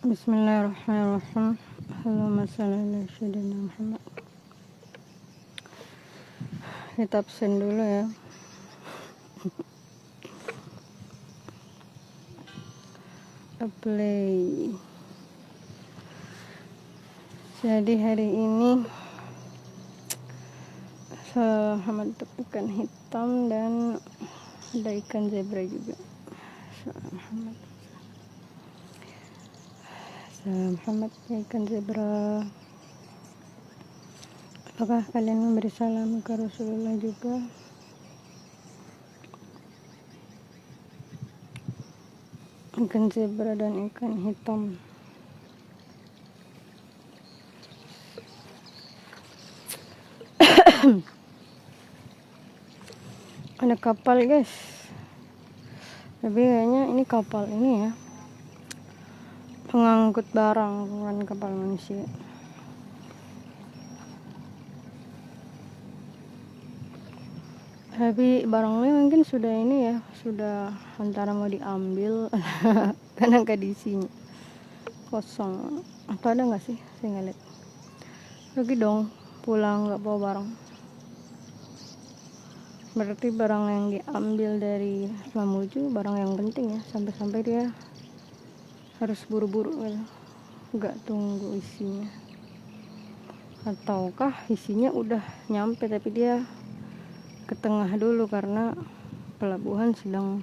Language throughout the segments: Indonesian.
Bismillahirrahmanirrahim. Allahumma shalli ala sayyidina Muhammad. Kita absen dulu ya. Play. Jadi hari ini Muhammad ikan hitam dan ada ikan zebra juga. Muhammad ikan zebra. Apakah kalian memberi salam ke Rasulullah juga? Ikan zebra dan ikan hitam. Ada kapal guys, tapi kayaknya ini kapal ini ya, pengangkut barang, bukan kapal manusia. Tapi barangnya mungkin sudah ini ya, sudah antara mau diambil karena gak diisinya, kosong. Atau ada nggak sih? Saya nggak lihat. Pergi dong, pulang nggak bawa barang. Berarti barang yang diambil dari Mamuju barang yang penting ya, sampai-sampai dia harus buru-buru gitu, nggak tunggu isinya. Ataukah isinya udah nyampe tapi dia ke tengah dulu karena pelabuhan sedang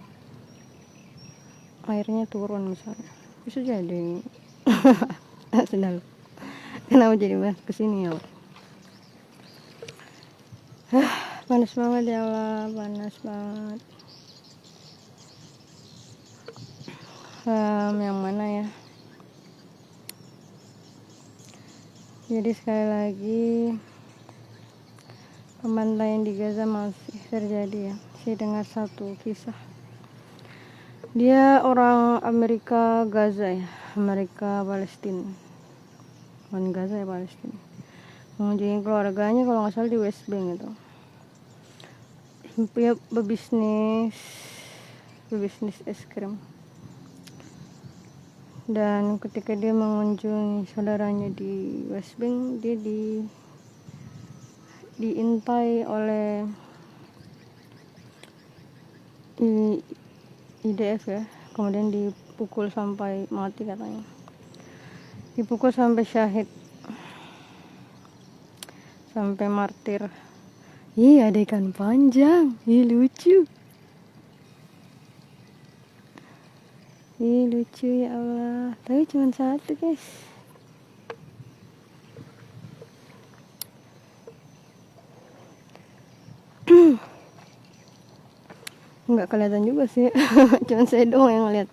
airnya turun misalnya, bisa jadi. Sedang kenapa jadi bahas kesini ya? Panas banget ya Allah, panas banget. Yang mana ya? Jadi sekali lagi pembantaian di Gaza masih terjadi ya. Saya dengar satu kisah. Dia orang Amerika Gaza ya, Amerika Palestina. Bukan Gaza ya, Palestina. Mengunjungi keluarganya kalau nggak salah di West Bank itu. Dia berbisnis es krim. Dan ketika dia mengunjungi saudaranya di West Bank, dia diintai oleh IDF ya, kemudian dipukul sampai mati katanya, dipukul sampai syahid, sampai martir. Ih, ada ikan panjang, ih lucu, ya Allah. Tapi cuma satu guys. Nggak kelihatan juga sih. Cuma saya doang yang ngeliat.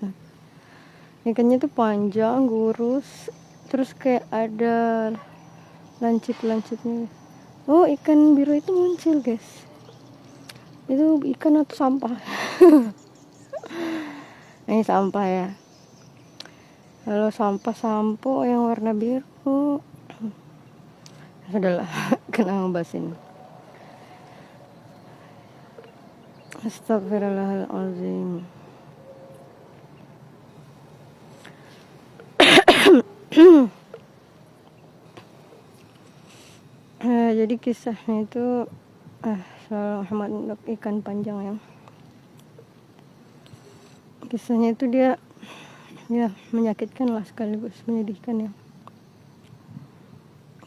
Ikannya tuh panjang, gurus, terus kayak ada lancip-lancipnya. Oh, ikan biru itu muncul guys. Itu ikan atau sampah? Ini sampah ya. Kalau sampah sampo yang warna biru, sudahlah. Kena ngebahas ini. Astagfirullahaladzim. Jadi kisahnya itu soal Muhammad ikan panjang ya. Kisahnya itu dia ya menyakitkan lah sekaligus menyedihkan ya.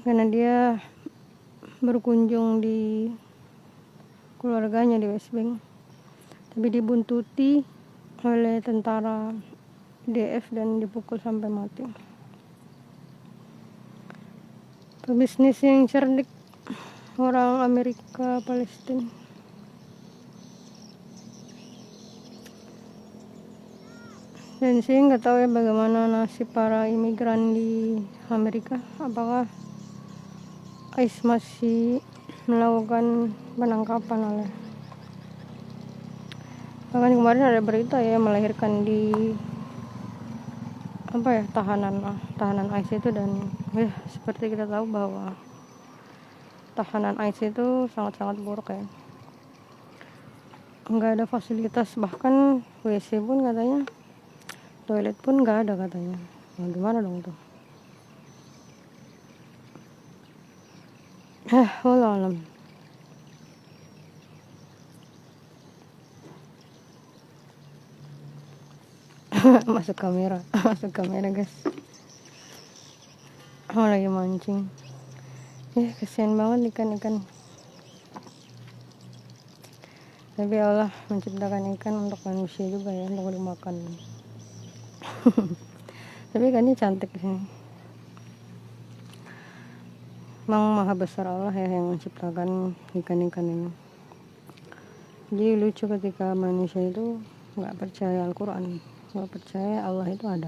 Karena dia berkunjung di keluarganya di West Bank, tapi dibuntuti oleh tentara IDF dan dipukul sampai mati. Pebisnis yang cerdik orang Amerika Palestina. Dan saya nggak tahu ya bagaimana nasib para imigran di Amerika. Apakah ICE masih melakukan penangkapan oleh, bahkan kemarin ada berita ya melahirkan di tahanan ICE itu. Dan ya seperti kita tahu bahwa tahanan ICE itu sangat-sangat buruk ya, nggak ada fasilitas, bahkan WC pun katanya, toilet pun nggak ada katanya. Nah, gimana dong tuh? Wallah alam. Masuk kamera masuk kamera guys. Lagi mancing. Kesian banget ikan-ikan. Tapi Allah menciptakan ikan untuk manusia juga ya, untuk dimakan. Tapi ikannya cantik sih. Memang maha besar Allah ya yang menciptakan ikan-ikan ini. Jadi lucu ketika manusia itu nggak percaya Al-Quran, nggak percaya Allah itu ada.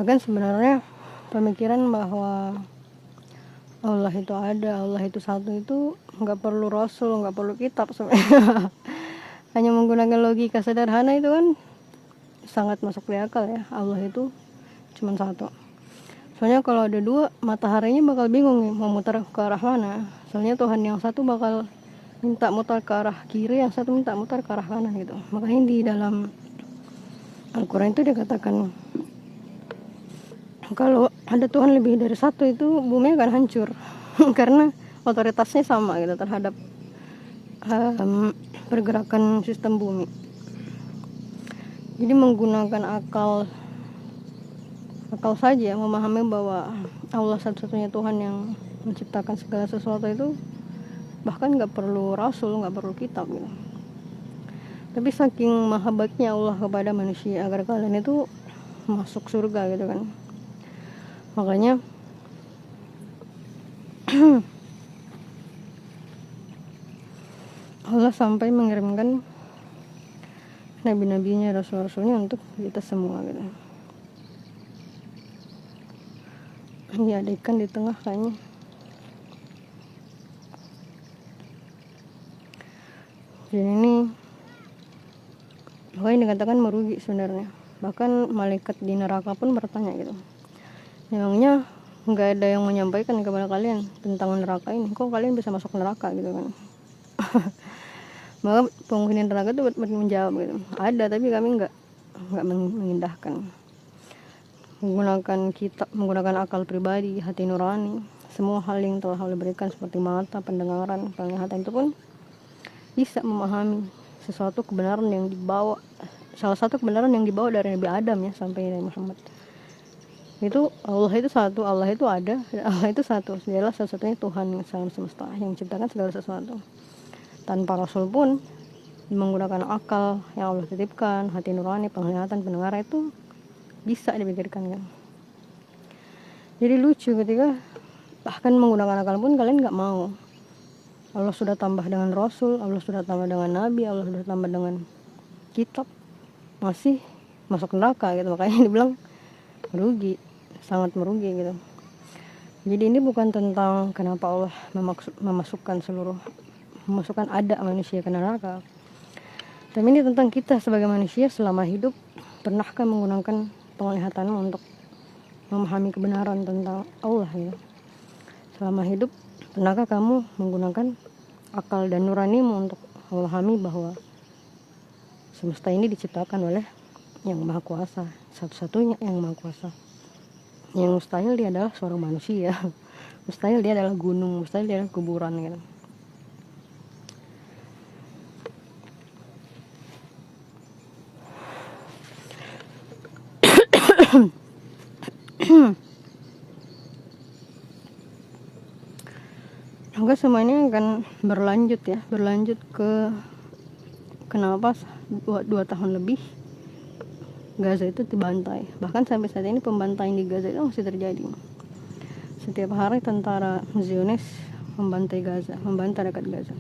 Bahkan sebenarnya pemikiran bahwa Allah itu ada, Allah itu satu itu nggak perlu Rasul, nggak perlu kitab sebenarnya. Hanya menggunakan logika sederhana itu kan sangat masuk di akal ya. Allah itu cuma satu. Soalnya kalau ada dua, mataharinya bakal bingung nih mau muter ke arah mana. Soalnya Tuhan yang satu bakal minta muter ke arah kiri, yang satu minta muter ke arah kanan gitu. Makanya di dalam Al-Quran itu dikatakan kalau ada Tuhan lebih dari satu itu bumi akan hancur. Karena otoritasnya sama gitu terhadap pergerakan sistem bumi. Jadi menggunakan akal saja memahami bahwa Allah satu-satunya Tuhan yang menciptakan segala sesuatu itu bahkan nggak perlu Rasul, nggak perlu kitab gitu. Tapi saking maha baiknya Allah kepada manusia agar kalian itu masuk surga gitu kan. Makanya Allah sampai mengirimkan nabi-nabinya, rasul-rasulnya untuk kita semua gitu. Iya, ada ikan di tengah kayaknya. Jadi ini pokoknya dikatakan merugi sebenarnya. Bahkan malaikat di neraka pun bertanya gitu, memangnya nggak ada yang menyampaikan kepada kalian tentang neraka ini, kok kalian bisa masuk neraka gitu kan. Maka penghuni neraka itu menjawab gitu, ada tapi kami nggak mengindahkan. Menggunakan kitab, menggunakan akal pribadi, hati nurani, semua hal yang telah Allah berikan seperti mata, pendengaran, penglihatan itu pun bisa memahami sesuatu kebenaran yang dibawa, salah satu kebenaran yang dibawa dari Nabi Adam ya sampai Nabi Muhammad. Itu Allah itu satu, Allah itu ada, Allah itu satu, dialah satu-satunya Tuhan alam semesta yang menciptakan segala sesuatu. Tanpa Rasul pun menggunakan akal yang Allah titipkan, hati nurani, penglihatan, pendengaran itu bisa dipikirkan kan. Jadi lucu ketika bahkan menggunakan akal pun kalian nggak mau. Allah sudah tambah dengan Rasul, Allah sudah tambah dengan Nabi, Allah sudah tambah dengan kitab, masih masuk neraka gitu. Makanya dibilang merugi, sangat merugi gitu. Jadi ini bukan tentang kenapa Allah memasukkan ada manusia ke neraka, tapi ini tentang kita sebagai manusia selama hidup pernahkah menggunakan penglihatanmu untuk memahami kebenaran tentang Allah ya. Selama hidup pernahkah kamu menggunakan akal dan nuranimu untuk memahami bahwa semesta ini diciptakan oleh yang maha kuasa, satu-satunya yang maha kuasa. Yang mustahil dia adalah seorang manusia, mustahil dia adalah gunung, mustahil dia adalah kuburan gitu. Semoga semuanya akan berlanjut ke kenapa 2 tahun lebih Gaza itu dibantai. Bahkan sampai saat ini pembantaian di Gaza itu masih terjadi. Setiap hari tentara Zionis membantai dekat Gaza.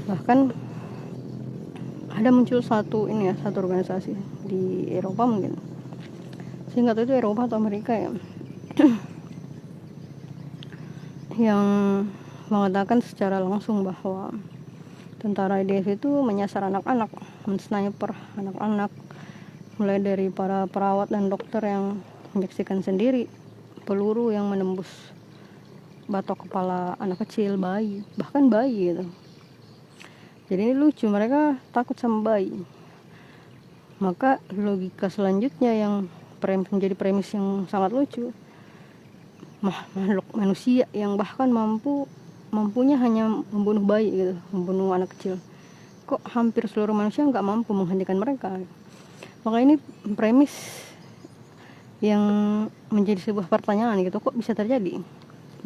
Bahkan ada muncul satu organisasi di Eropa mungkin. Saya nggak tahu itu Eropa atau Amerika ya. Yang mengatakan secara langsung bahwa tentara IDF itu menyasar anak-anak, mensniper anak-anak, mulai dari para perawat dan dokter yang menyaksikan sendiri peluru yang menembus batok kepala anak kecil, bayi, bahkan bayi gitu. Jadi ini lucu, mereka takut sama bayi. Maka logika selanjutnya yang menjadi premis yang sangat lucu. Makhluk manusia yang bahkan mampunya hanya membunuh bayi gitu, membunuh anak kecil, kok hampir seluruh manusia nggak mampu menghentikan mereka. Maka ini premis yang menjadi sebuah pertanyaan gitu, kok bisa terjadi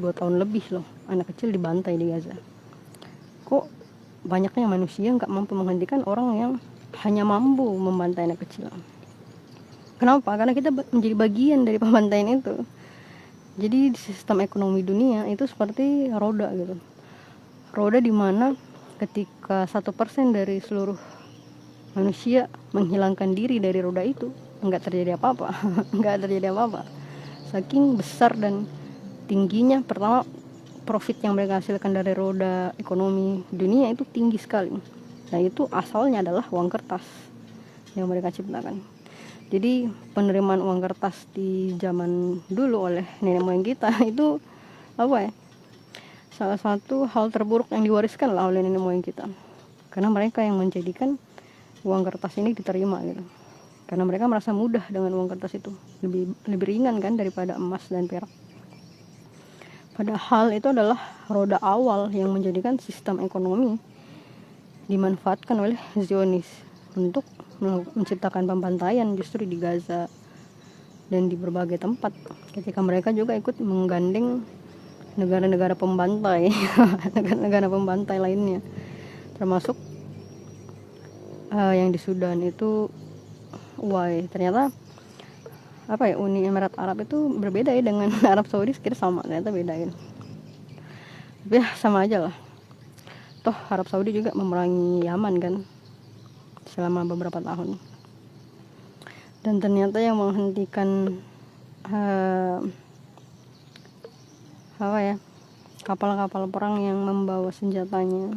2 tahun lebih loh anak kecil dibantai di Gaza, kok banyaknya manusia nggak mampu menghentikan orang yang hanya mampu membantai anak kecil. Kenapa? Karena kita menjadi bagian dari pembantaian itu. Jadi sistem ekonomi dunia itu seperti roda gitu, roda di mana ketika 1% dari seluruh manusia menghilangkan diri dari roda itu, nggak terjadi apa-apa. Nggak terjadi apa-apa, saking besar dan tingginya. Pertama, profit yang mereka hasilkan dari roda ekonomi dunia itu tinggi sekali. Nah, itu asalnya adalah uang kertas yang mereka ciptakan. Jadi penerimaan uang kertas di zaman dulu oleh nenek moyang kita itu apa ya, salah satu hal terburuk yang diwariskan lah oleh nenek moyang kita, karena mereka yang menjadikan uang kertas ini diterima gitu, karena mereka merasa mudah dengan uang kertas itu, lebih ringan kan daripada emas dan perak. Padahal itu adalah roda awal yang menjadikan sistem ekonomi dimanfaatkan oleh Zionis untuk menciptakan pembantaian justru di Gaza dan di berbagai tempat, ketika mereka juga ikut menggandeng negara-negara pembantai negara-negara pembantai lainnya, termasuk yang di Sudan itu. Ternyata Uni Emirat Arab itu berbeda ya dengan Arab Saudi, sekira sama, ternyata beda ya. Tapi ya sama aja lah, toh Arab Saudi juga memerangi Yaman kan selama beberapa tahun, dan ternyata yang menghentikan kapal-kapal perang yang membawa senjatanya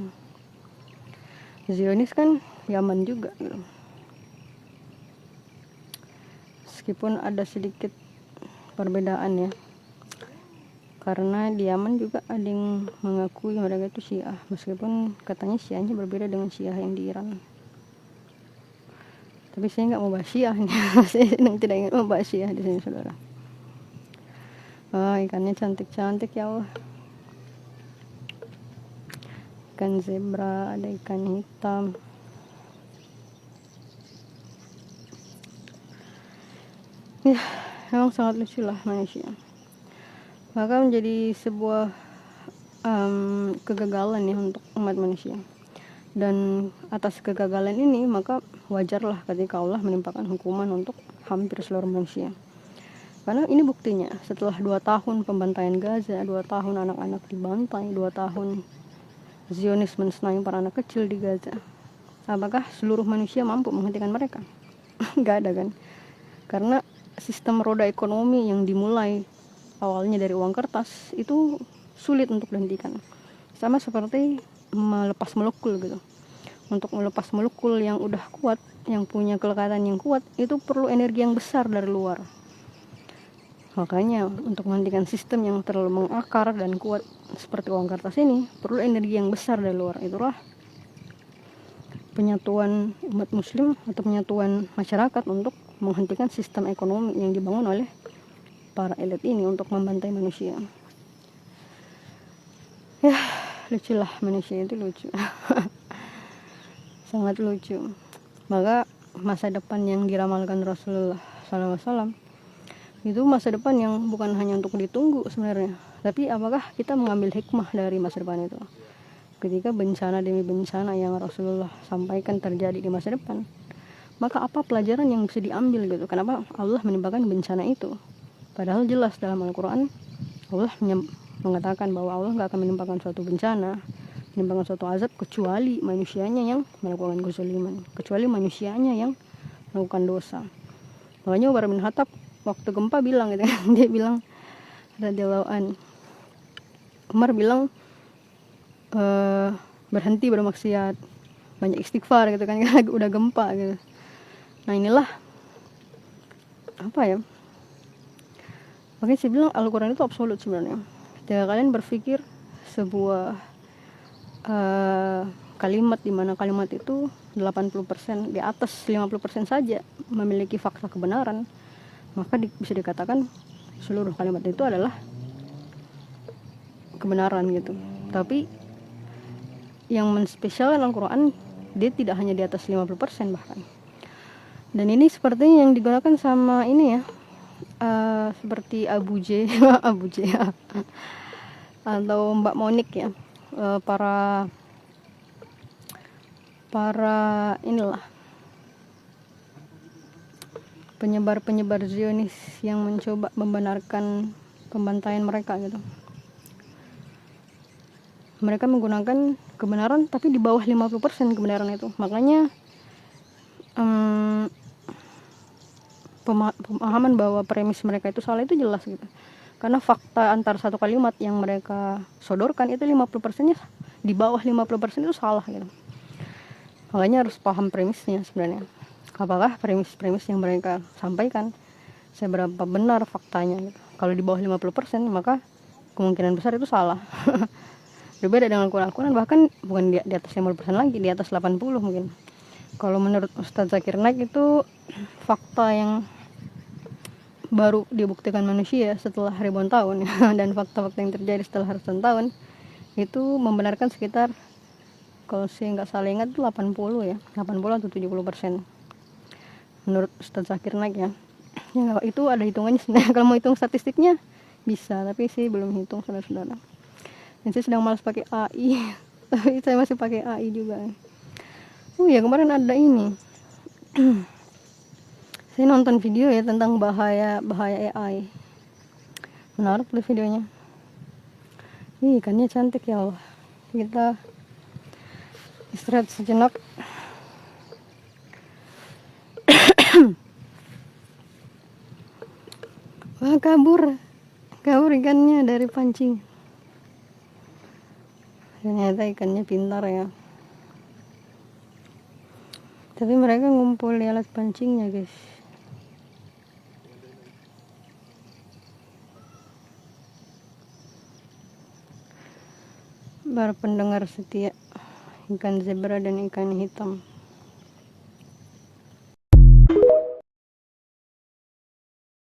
Zionis kan Yaman juga gitu. Meskipun ada sedikit perbedaan ya, karena di Yaman juga ada yang mengakui mereka itu Syiah, meskipun katanya Syiahnya berbeda dengan Syiah yang di Iran. Tapi saya nggak mau bahas Syiah nih. Saya tidak ingin membahas Syiah di sini, saudara. Ikannya cantik-cantik ya Allah. Ikan zebra, ada ikan hitam. Ya, memang sangat lucu lah manusia. Maka menjadi sebuah kegagalan ya untuk umat manusia. Dan atas kegagalan ini maka wajarlah ketika Allah menimpakan hukuman untuk hampir seluruh manusia. Karena ini buktinya, setelah 2 tahun pembantaian Gaza, 2 tahun anak-anak dibantai, 2 tahun Zionis mensenangi para anak kecil di Gaza, apakah seluruh manusia mampu menghentikan mereka? Gak ada kan? Karena sistem roda ekonomi yang dimulai awalnya dari uang kertas itu sulit untuk dihentikan. Sama seperti melepas molekul gitu. Untuk melepas molekul yang udah kuat, yang punya kelekatan yang kuat, itu perlu energi yang besar dari luar. Makanya untuk menghentikan sistem yang terlalu mengakar dan kuat seperti uang kertas ini, perlu energi yang besar dari luar. Itulah penyatuan umat muslim atau penyatuan masyarakat untuk menghentikan sistem ekonomi yang dibangun oleh para elit ini untuk membantai manusia. Ya, luculah manusia itu, lucu. Sangat lucu. Maka masa depan yang diramalkan Rasulullah SAW itu masa depan yang bukan hanya untuk ditunggu sebenarnya, tapi apakah kita mengambil hikmah dari masa depan itu. Ketika bencana demi bencana yang Rasulullah sampaikan terjadi di masa depan, maka apa pelajaran yang bisa diambil gitu? Kenapa Allah menimpakan bencana itu? Padahal jelas dalam Al-Quran Allah mengatakan bahwa Allah gak akan menimpakan suatu bencana, menimpakan suatu azab kecuali manusianya yang melakukan kezaliman, kecuali manusianya yang melakukan dosa. Makanya Umar bin Khattab waktu gempa bilang gitu, dia bilang radhiyallahu an, Umar bilang berhenti bermaksiat, banyak istighfar gitu kan, karena udah gempa gitu. Nah inilah apa ya, makanya saya bilang Al-Quran itu absolut sebenarnya. Jika kalian berpikir sebuah kalimat di mana kalimat itu 80% di atas 50% saja memiliki fakta kebenaran, maka bisa dikatakan seluruh kalimat itu adalah kebenaran gitu. Tapi yang menspesialkan Al-Quran, dia tidak hanya di atas 50% bahkan. Dan ini sepertinya yang digunakan sama ini ya, seperti Abu J Abu J atau Mbak Monik ya, para inilah penyebar Zionis yang mencoba membenarkan pembantaian mereka gitu. Mereka menggunakan kebenaran tapi di bawah 50% kebenaran itu. Makanya pemahaman bahwa premis mereka itu salah itu jelas gitu. Karena fakta antar satu kalimat yang mereka sodorkan itu 50%-nya di bawah 50% itu salah gitu. Makanya harus paham premisnya sebenarnya. Apakah premis yang mereka sampaikan seberapa benar faktanya gitu. Kalau di bawah 50% maka kemungkinan besar itu salah. Berbeda dengan Al-Quran, bahkan bukan di atas 50% lagi, di atas 80 mungkin. Kalau menurut Ustadz Zakir Naik itu fakta yang baru dibuktikan manusia setelah ribuan tahun dan fakta-fakta yang terjadi setelah ratusan tahun itu membenarkan sekitar, kalau saya nggak salah ingat itu 80 ya, 80 atau 70% menurut Ustadz Zakir Naik ya. Ya itu ada hitungannya sebenarnya. Kalau mau hitung statistiknya bisa, tapi sih belum hitung saudara-saudara. Dan saya sedang malas pakai AI tapi saya masih pakai AI juga. Oh ya, kemarin ada ini saya nonton video ya tentang bahaya AI. Menarik tuh videonya. Ikannya cantik ya Allah. Kita istirahat sejenak. Wah, kabur ikannya dari pancing. Ternyata ikannya pintar ya. Tapi mereka ngumpul di alat pancingnya guys. Para pendengar setia, ikan zebra dan ikan hitam.